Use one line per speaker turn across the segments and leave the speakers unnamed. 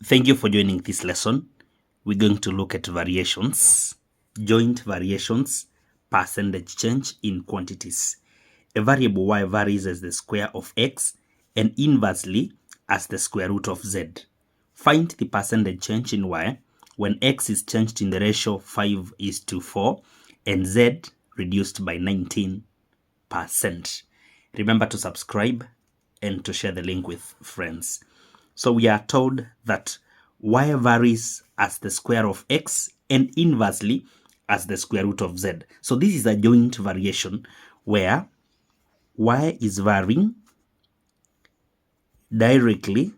Thank you for joining this lesson. We're going to look at variations, joint variations, percentage change in quantities. A variable y varies as the square of x and inversely as the square root of z. Find the percentage change in y when x is changed in the ratio 5:4 and z reduced by 19%. Remember to subscribe and to share the link with friends. So we are told that y varies as the square of x and inversely as the square root of z. So this is a joint variation where y is varying directly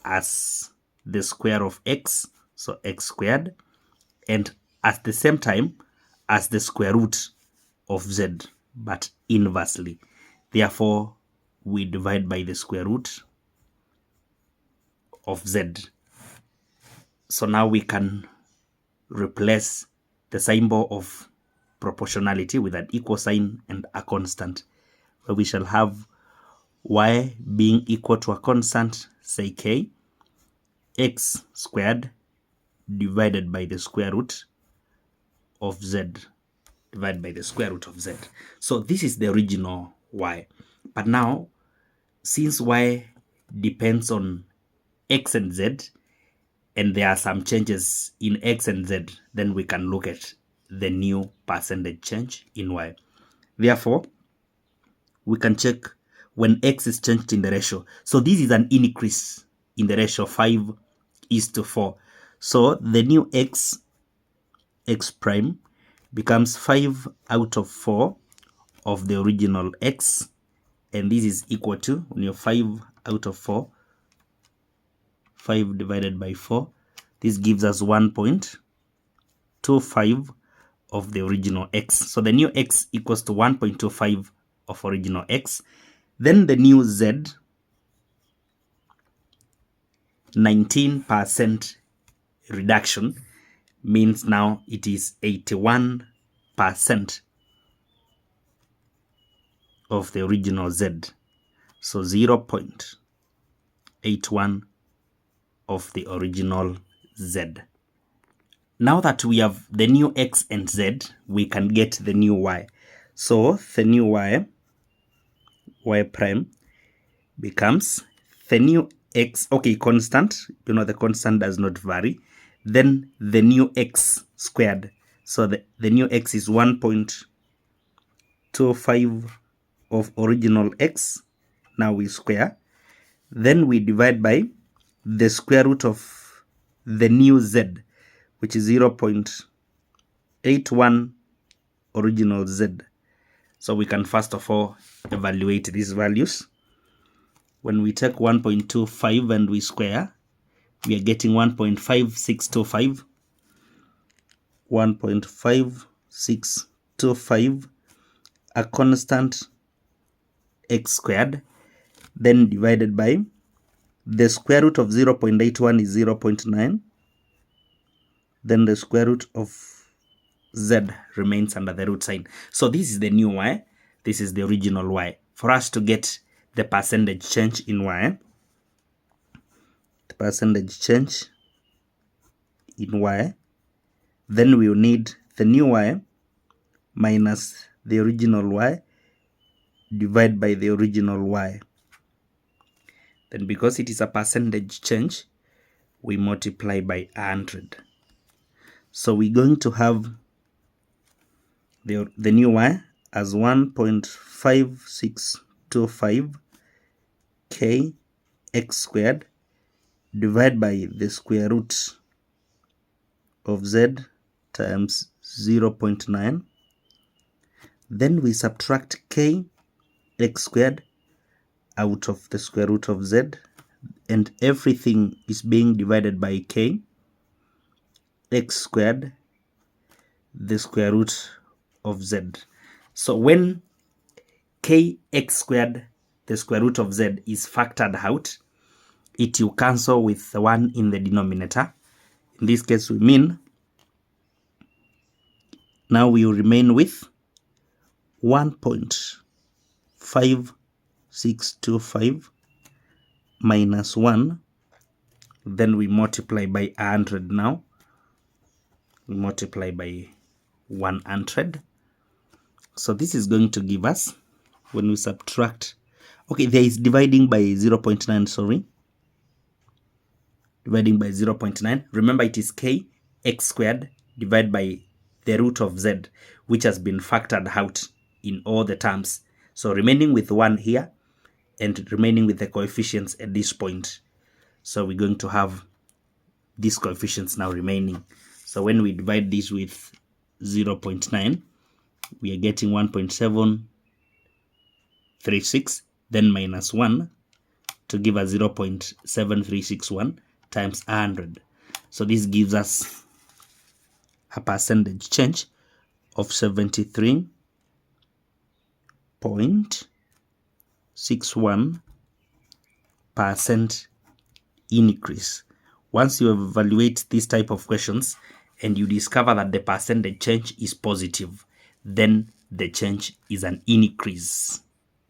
as the square of x, so x squared, and at the same time as the square root of z, but inversely. Therefore, we divide by the square root of z. So now we can replace the symbol of proportionality with an equal sign and a constant, where we shall have y being equal to a constant, say k, x squared divided by the square root of z divided by the square root of z. So this is the original y. But now, since y depends on x and z, and there are some changes in x and z, then we can look at the new percentage change in y. Therefore, we can check when x is changed in the ratio. So this is an increase in the ratio 5:4. So the new x prime, becomes 5/4 of the original x, and this is equal to, when you're 5/4, 5 divided by 4, this gives us 1.25 of the original x. So the new x equals to 1.25 of original x. Then the new z, 19% reduction, means now it is 81% of the original z. So 0.81 of the original z. Now that we have the new x and z, we can get the new y. So the new y prime, becomes the new x, okay, constant, the constant does not vary, then the new x squared. So the new x is 1.25 of original x. Now we square. Then we divide by the square root of the new z, which is 0.81 original z. So we can first of all evaluate these values. When we take 1.25 and we square, we are getting 1.5625. 1.5625, a constant x squared, then divided by the square root of 0.81 is 0.9. Then the square root of z remains under the root sign. So this is the new y. This is the original y. For us to get the percentage change in y, the percentage change in y, then we will need the new y minus the original y divided by the original y. Then because it is a percentage change, we multiply by 100. So we're going to have the new y as 1.5625 k x squared divided by the square root of z times 0.9. Then we subtract k x squared out of the square root of z, and everything is being divided by k x squared, the square root of z. So when k x squared, the square root of z, is factored out, it will cancel with the 1 in the denominator. In this case, we mean now we will remain with 1.5625 minus 1, Then we multiply by 100 now. We multiply by 100. So this is going to give us, when we subtract, okay, there is dividing by 0.9, sorry. Dividing by 0.9. Remember, it is k x squared divided by the root of z, which has been factored out in all the terms. So remaining with 1 here and remaining with the coefficients at this point. So we're going to have these coefficients now remaining. So when we divide this with 0.9, we are getting 1.736, then minus 1 to give us 0.7361 times 100. So this gives us a percentage change of 73.61% increase. Once you evaluate this type of questions and you discover that the percentage change is positive, then the change is an increase.